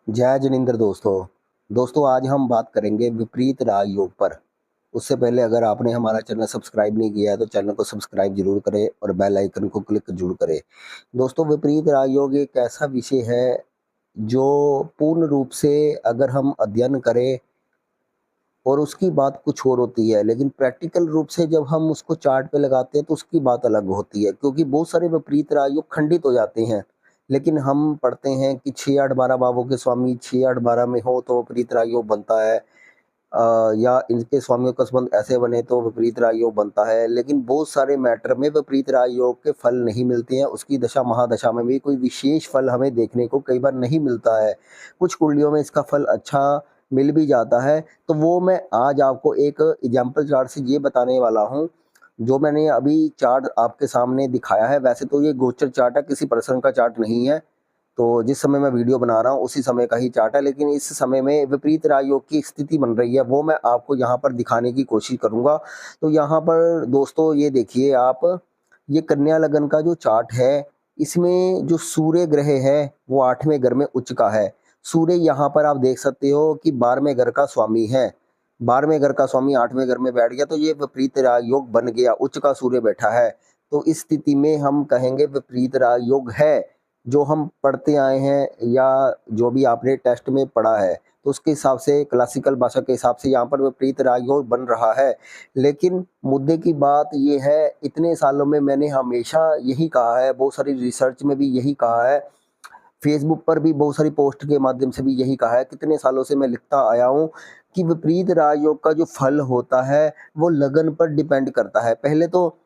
जय जिनेंद्र दोस्तों आज हम बात करेंगे विपरीत राजयोग पर। उससे पहले अगर आपने हमारा चैनल सब्सक्राइब नहीं किया है तो चैनल को सब्सक्राइब जरूर करें और बेल आइकन को क्लिक जरूर करें। दोस्तों, विपरीत राजयोग एक ऐसा विषय है जो पूर्ण रूप से अगर हम अध्ययन करें और उसकी बात कुछ और होती है, लेकिन प्रैक्टिकल रूप से जब हम उसको चार्ट पे लगाते हैं तो उसकी बात अलग होती है, क्योंकि बहुत सारे विपरीत राजयोग खंडित हो जाते हैं। लेकिन हम पढ़ते हैं कि 6 8 12 भावों के स्वामी 6 8 12 में हो तो विपरीत राजयोग बनता है। या इनके स्वामियों का संबंध ऐसे बने तो विपरीत राजयोग बनता है। लेकिन बहुत सारे मैटर में विपरीत राजयोग के फल नहीं मिलते हैं, उसकी दशा महादशा में भी कोई विशेष फल हमें देखने को कई बार नहीं मिलता है। कुछ कुंडलियों में इसका फल अच्छा मिल भी जाता है। तो वो मैं आज आपको एक एग्जाम्पल चार्ट से ये बताने वाला हूँ। जो मैंने अभी चार्ट आपके सामने दिखाया है, वैसे तो ये गोचर चार्ट है, किसी पर्सन का चार्ट नहीं है। तो जिस समय मैं वीडियो बना रहा हूँ उसी समय का ही चार्ट है, लेकिन इस समय में विपरीत राजयोग की स्थिति बन रही है, वो मैं आपको यहाँ पर दिखाने की कोशिश करूंगा। तो यहाँ पर दोस्तों ये देखिए आप, ये कन्या लगन का जो चार्ट है, इसमें जो सूर्य ग्रह है वो 8वें घर में उच्च का है। सूर्य यहाँ पर आप देख सकते हो कि 12वें घर का स्वामी है। 12वें घर का स्वामी 8वें घर में बैठ गया तो ये विपरीत राजयोग बन गया, उच्च का सूर्य बैठा है। तो इस स्थिति में हम कहेंगे विपरीत राजयोग है। जो हम पढ़ते आए हैं या जो भी आपने टेस्ट में पढ़ा है, तो उसके हिसाब से क्लासिकल भाषा के हिसाब से यहाँ पर विपरीत राजयोग बन रहा है। लेकिन मुद्दे की बात ये है, इतने सालों में मैंने हमेशा यही कहा है, बहुत सारी रिसर्च में भी यही कहा है, फेसबुक पर भी बहुत सारी पोस्ट के माध्यम से भी यही कहा है, कितने सालों से मैं लिखता आया हूँ कि विपरीत राजयोग का जो फल होता है वो लगन पर डिपेंड करता है। पहले तो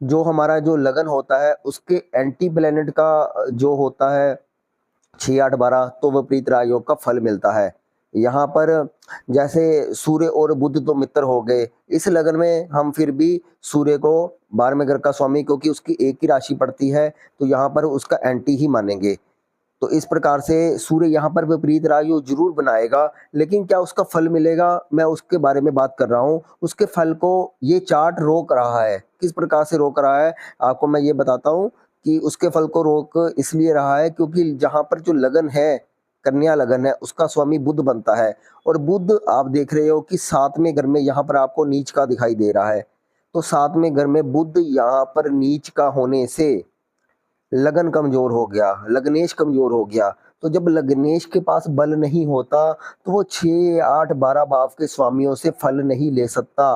जो हमारा जो लगन होता है उसके एंटी प्लेनेट का जो होता है 6 8 12, तो विपरीत राजयोग का फल मिलता है। यहाँ पर जैसे सूर्य और बुध तो मित्र हो गए, इस लगन में हम फिर भी सूर्य को 12वें घर का स्वामी, क्योंकि उसकी एक ही राशि पड़ती है, तो यहाँ पर उसका एंटी ही मानेंगे। तो इस प्रकार से सूर्य यहाँ पर विपरीत राजयोग जरूर बनाएगा, लेकिन क्या उसका फल मिलेगा, मैं उसके बारे में बात कर रहा हूँ। उसके फल को ये चार्ट रोक रहा है। किस प्रकार से रोक रहा है आपको मैं ये बताता हूँ कि उसके फल को रोक इसलिए रहा है क्योंकि जहाँ पर जो लगन है, कन्या लगन है, उसका स्वामी बुध बनता है। और बुध आप देख रहे हो कि 7वें घर में यहाँ पर आपको नीच का दिखाई दे रहा है। तो 7वें घर में बुध यहाँ पर नीच का होने से लगन कमजोर हो गया, लग्नेश कमजोर हो गया। तो जब लग्नेश के पास बल नहीं होता तो वो 6 8 12 भाव के स्वामियों से फल नहीं ले सकता।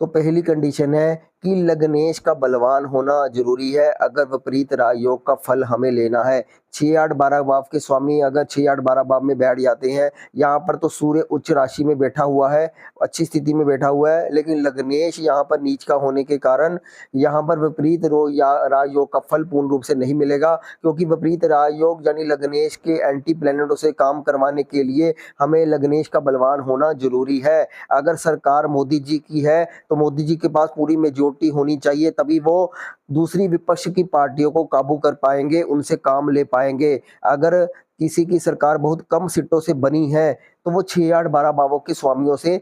तो पहली कंडीशन है कि लग्नेश का बलवान होना जरूरी है अगर विपरीत राजयोग का फल हमें लेना है। 6 8 12 भाव के स्वामी अगर 6 8 12 भाव में बैठ जाते हैं, यहाँ पर तो सूर्य उच्च राशि में बैठा हुआ है, अच्छी स्थिति में बैठा हुआ है, लेकिन लग्नेश यहाँ पर नीच का होने के कारण यहाँ पर विपरीत रो या राजयोग का फल पूर्ण रूप से नहीं मिलेगा। क्योंकि विपरीत राजयोग यानी लग्नेश के एंटी प्लेनेटों से काम करवाने के लिए हमें लग्नेश का बलवान होना जरूरी है। अगर सरकार मोदी जी की है तो मोदी जी के पास पूरी मेजोरिटी होनी चाहिए, तभी वो दूसरी विपक्ष की पार्टियों को काबू कर पाएंगे, उनसे काम ले पाएंगे। अगर किसी की सरकार बहुत कम सीटों से बनी है तो वो 6 8 12 भावों के स्वामियों से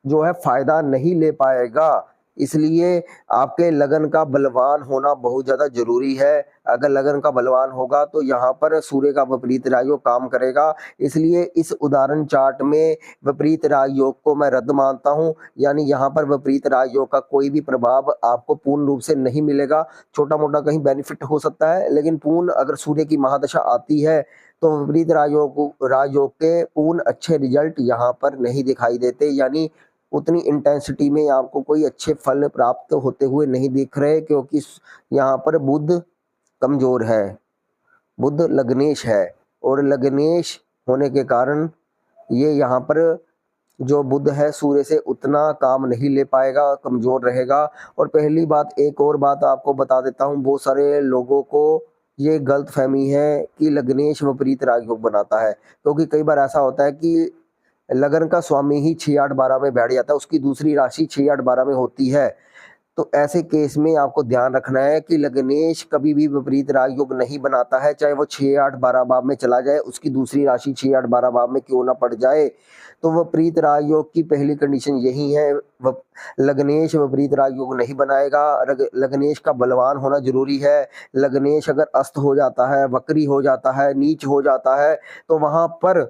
जो है फायदा नहीं ले पाएगा। इसलिए आपके लगन का बलवान होना बहुत ज्यादा जरूरी है। अगर लगन का बलवान होगा तो यहाँ पर सूर्य का विपरीत राजयोग काम करेगा। इसलिए इस उदाहरण चार्ट में विपरीत राजयोग को मैं रद्द मानता हूँ, यानी यहाँ पर विपरीत राजयोग का कोई भी प्रभाव आपको पूर्ण रूप से नहीं मिलेगा। छोटा मोटा कहीं बेनिफिट हो सकता है, लेकिन पूर्ण अगर सूर्य की महादशा आती है तो विपरीत राजयोग के पूर्ण अच्छे रिजल्ट यहाँ पर नहीं दिखाई देते, यानी उतनी इंटेंसिटी में आपको कोई अच्छे फल प्राप्त होते हुए नहीं दिख रहे, क्योंकि यहाँ पर बुध कमजोर है, बुध लग्नेश है। और लग्नेश होने के कारण ये यहाँ पर जो बुध है सूर्य से उतना काम नहीं ले पाएगा, कमजोर रहेगा। और पहली बात, एक और बात आपको बता देता हूँ, बहुत सारे लोगों को ये गलत फहमी है कि लग्नेश विपरीत राजयोग बनाता है। क्योंकि कई बार ऐसा होता है कि लगन का स्वामी ही 6 8 12 में बैठ जाता है, उसकी दूसरी राशि 6 8 12 में होती है। तो ऐसे केस में आपको ध्यान रखना है कि लग्नेश कभी भी विपरीत राजयोग नहीं बनाता है, चाहे वो 6, 8, 12 भाव में चला जाए, उसकी दूसरी राशि 6, 8, 12 भाव में क्यों ना पड़ जाए। तो विपरीत राजयोग की पहली कंडीशन यही है, लग्नेश विपरीत राजयोग नहीं बनाएगा। लग्नेश का बलवान होना जरूरी है। लग्नेश अगर अस्त हो जाता है, वक्री हो जाता है, नीच हो जाता है, तो वहां पर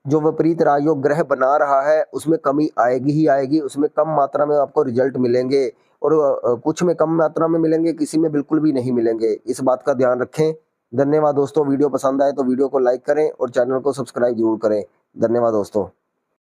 जो विपरीत राजयोग ग्रह बना रहा है उसमें कमी आएगी ही आएगी, उसमें कम मात्रा में आपको रिजल्ट मिलेंगे, और कुछ में कम मात्रा में मिलेंगे, किसी में बिल्कुल भी नहीं मिलेंगे। इस बात का ध्यान रखें। धन्यवाद दोस्तों। वीडियो पसंद आए तो वीडियो को लाइक करें और चैनल को सब्सक्राइब जरूर करें। धन्यवाद दोस्तों।